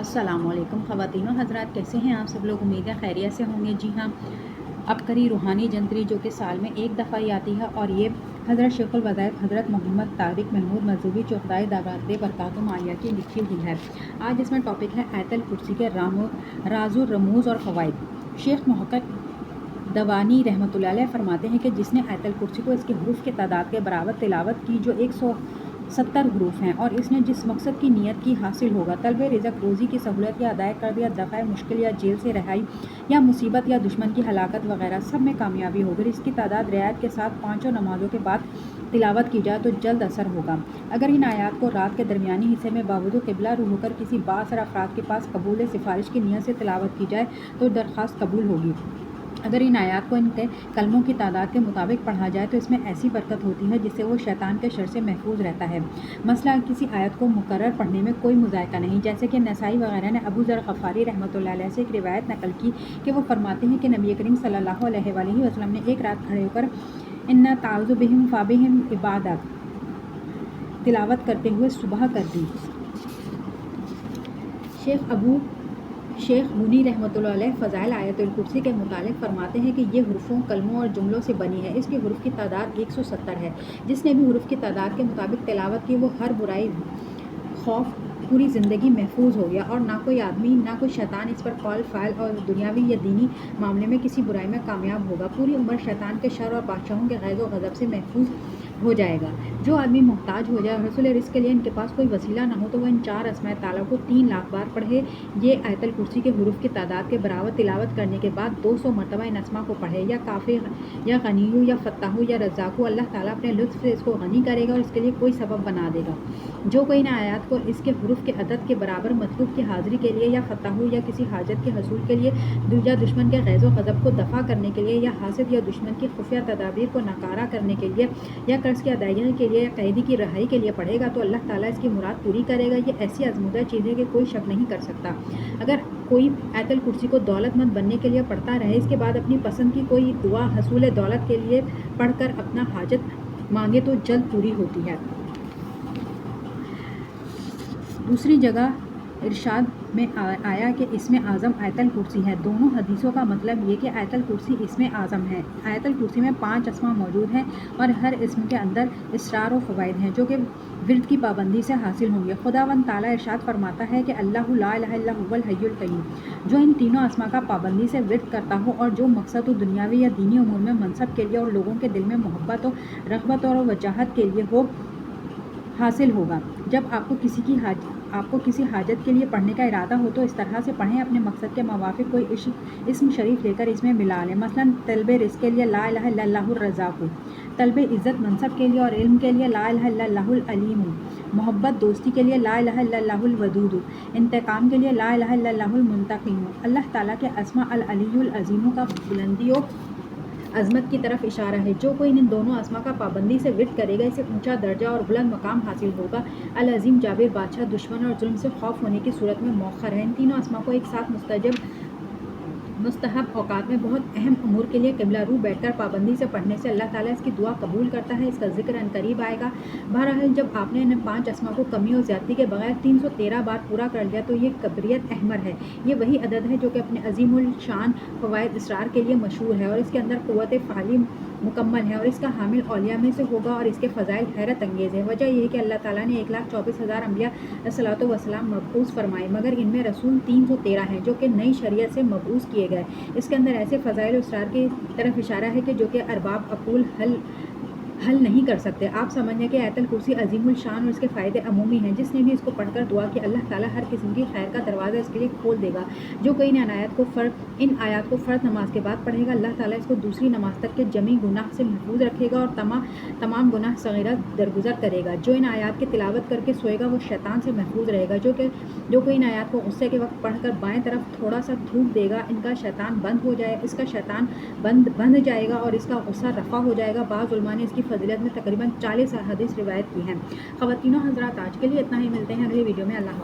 अस्सलाम वालेकुम ख़वातीन और हज़रात, कैसे हैं आप सब लोग। उम्मीद है खैरियत से होंगे। जी हाँ, अबकरी रूहानी जंतरी जो कि साल में एक दफ़ा ही आती है और ये हज़रत शेखुल वज़ाइफ हज़रत मोहम्मद तारिक महमूद मज़हबी चौखदाई दावत बरकातुहू मालिया की लिखी हुई है। आज इसमें टॉपिक है आयतुल कुर्सी के राज़ रमूज़ और फ़वाइद। शेख मुहक्किक दवानी रहमतुल्लाह अलैह फरमाते हैं कि जिसने आयतुल कुर्सी को इसके हरूफ के तादाद के बराबर तिलावत की जो 170 हरूफ हैं और इसने जिस मकसद की नीयत की हासिल होगा, तलब रिज़्क रोज़ी की सहूलत या अदाय कर दिया, दफ़ाए मुश्किल या जेल से रहाई या मुसीबत या दुश्मन की हलाकत वगैरह सब में कामयाबी होगी। इसकी तादाद रियायत के साथ पाँचों नमाज़ों के बाद तिलावत की जाए तो जल्द असर होगा। अगर इन आयात को रात के दरमियानी हिस्से में बावजूद क़िबला रुख होकर किसी बाअसर अफराद के पास कबूल सिफारिश की नीयत से तिलावत की जाए तो दरख्वास्त कबूल होगी। अगर इन आयात को इनके कलमों की तादाद के मुताबिक पढ़ा जाए तो इसमें ऐसी बरकत होती है जिससे वो शैतान के शर से महफूज रहता है। मसला किसी आयत को मुकर्रर पढ़ने में कोई मुज़ायका नहीं, जैसे कि नसाई वगैरह ने अबू ज़र ग़फ़ारी रहमतुल्लाह अलैह से एक रिवायत नकल की कि वो फरमाते हैं कि नबी करीम सल्लल्लाहु अलैहि वसल्लम ने एक रात खड़े होकर इन्ना ताउज़ु बिहिम फ़ाबिहिम इबादत तिलावत करते हुए सुबह कर दी। शेख मुनी रहमतुल्लाह अलैह फ़ज़ाइल आयतुल कुर्सी के मुतालिक फरमाते हैं कि ये हुरूफ़ों, कलमों और जुमलों से बनी है। इसके हुरूफ़ की तादाद 170 है। जिसने भी हुरूफ़ की तादाद के मुताबिक तिलावत की वो हर बुराई, खौफ, पूरी ज़िंदगी महफूज हो गया और ना कोई आदमी ना कोई शैतान इस पर कौल फ़ाइल और दुनियावी या दीनी मामले में किसी बुराई में कामयाब होगा। पूरी उम्र शैतान के शर और बादशाहों के ग़ैज़ व ग़ज़ब से महफूज हो जाएगा। जो आदमी मोहताज हो जाए और हसूल रिज़्क़ के लिए इनके पास कोई वसीला ना हो तो वह इन 4 अस्माए ताला को 3 लाख बार पढ़े। ये आयतुल कुर्सी के हुरूफ़ की तादाद के बराबर तिलावत करने के बाद 200 मरतबा इन अस्मा को पढ़े। या काफ़िर या गनीयु या फ़त्ताहु या रज़्ज़ाक़ु, अल्लाह ताला अपने लुत्फ़ से इसको गनी करेगा और इसके लिए कोई सबब बना देगा। जो कोई इन आयात को इसके हुरूफ़ के अदद के बराबर मतलूब की हाज़िरी के लिए या फ़त्ताहु या किसी हाजत के हसूल के लिए या दुश्मन के ग़ैज़ व ग़ज़ब को दफ़ा करने के लिए या हासिद या दुश्मन की खुफिया तदाबीर को नाकारा करने के लिए या कर्ज़ की अदायगी के लिए या कैदी की रहाई के लिए पढ़ेगा तो अल्लाह ताला इसकी मुराद पूरी करेगा। ये ऐसी आज़मूदा चीज़ है कि कोई शक नहीं कर सकता। अगर कोई आयतुल कुर्सी को दौलतमंद बनने के लिए पढ़ता रहे, इसके बाद अपनी पसंद की कोई दुआ हसूल दौलत के लिए पढ़कर अपना हाजत मांगे तो जल्द पूरी होती है। दूसरी जगह इरशाद में आया कि इसमें आज़म आयतुल कुर्सी है। दोनों हदीसों का मतलब ये कि आयतुल कुर्सी इसमें आज़म है। आयतुल कुर्सी में 5 अस्मा मौजूद हैं और हर इसम के अंदर इसरार व फ़वाइद हैं जो कि विर्द की पाबंदी से हासिल होंगे। खुदावंद ताला इरशाद फरमाता है कि अल्लाहु ला इलाहा इल्ला हुवल हय्युल क़य्यूम, जो इन तीनों अस्मा का पाबंदी से विर्द करता हो और जो मकसद हो दुनियावी या दीनी उमूर में मनसब के लिए और लोगों के दिल में मोहब्बत और रग़बत और वजाहत के लिए हो हासिल होगा। जब आपको किसी हाजत के लिए पढ़ने का इरादा हो तो इस तरह से पढ़ें, अपने मकसद के मुवाफ़िक़ कोई इस्म शरीफ लेकर इसमें मिला लें। मसलन तलब रिज़्क़ के लिए ला इलाहा इल्लल्लाहुर रज़्ज़ाक़ु, तलब इज़्ज़त मनसब के लिए और इल्म के लिए ला इलाहा इल्लल्लाहुल अलीमु, मोहब्बत दोस्ती के लिए ला इलाहा इल्लल्लाहुल वदूदु, इंतकाम के लिए ला इलाहा इल्लल्लाहुल मुंतक़िमु। अल्लाह ताला के अस्मा अल अलीयुल अज़ीमु का बुलंदी और अज़मत की तरफ इशारा है। जो कोई इन दोनों अस्मा का पाबंदी से विर्द करेगा इसे ऊंचा दर्जा और बुलंद मकाम हासिल होगा। अल अज़ीम जाबिर बादशाह दुश्मन और जुल्म से खौफ होने की सूरत में मौखर है। इन तीनों अस्मा को एक साथ मुस्तहब औकात में बहुत अहम उमूर के लिए क़िबला रू बैठकर पाबंदी से पढ़ने से अल्लाह ताला इसकी दुआ कबूल करता है। इसका ज़िक्र अनकरीब आएगा। बहरहाल जब आपने इन 5 अस्मा को कमी और ज़्यादती के बगैर 313 बार पूरा कर लिया तो ये कबरियत अहमर है। ये वही अदद है जो कि अपने अज़ीमुल शान फ़वाइद इसरार के लिए मशहूर है और इसके अंदर क़ुव्वत फ़ाली मुकम्मल है और इसका हामिल औलिया में से होगा और इसके फ़ज़ाइल हैरत अंगेज़ है। वजह यह है कि अल्लाह ताला ने 1,24,000 अम्बिया अस्सलातु वस्सलाम मबऊस फरमाए, मगर इनमें रसूल 313 हैं जो कि नई शरीयत से मबऊस किए गए। इसके अंदर ऐसे फ़ज़ाइल इसरार की तरफ इशारा है कि जो कि अरबाब अक़ूल हल नहीं कर सकते। आप समझें कि आयतुल कुर्सी अज़ीमुल शान और इसके फ़ायदे अमूमी हैं। जिसने भी इसको पढ़कर दुआ की अल्लाह ताला हर किस्म की खैर का दरवाज़ा इसके लिए खोल देगा। जो कोई इन आयात को फ़र्द नमाज के बाद पढ़ेगा अल्लाह ताला इसको दूसरी नमाज तक के जमी गुनाह से महफूज रखेगा और तमाम गुनाह सगीरा दरगुजर करेगा। जो इन आयात की तिलावत करके सोएगा वो शैतान से महफूज रहेगा। जो कोई इन आयात को गुस्से के वक्त पढ़कर बाएँ तरफ थोड़ा सा थूक देगा इसका शैतान बंद जाएगा और इसका गुस्सा रफ़ा हो जाएगा। बाज़ उलमा ने इसकी फ़ज़ीलत में तकरीबन 40 हदीस रिवायत की हैं। ख़वातीनो हज़रात, आज के लिए इतना ही। मिलते हैं अगली वीडियो में। अल्लाह।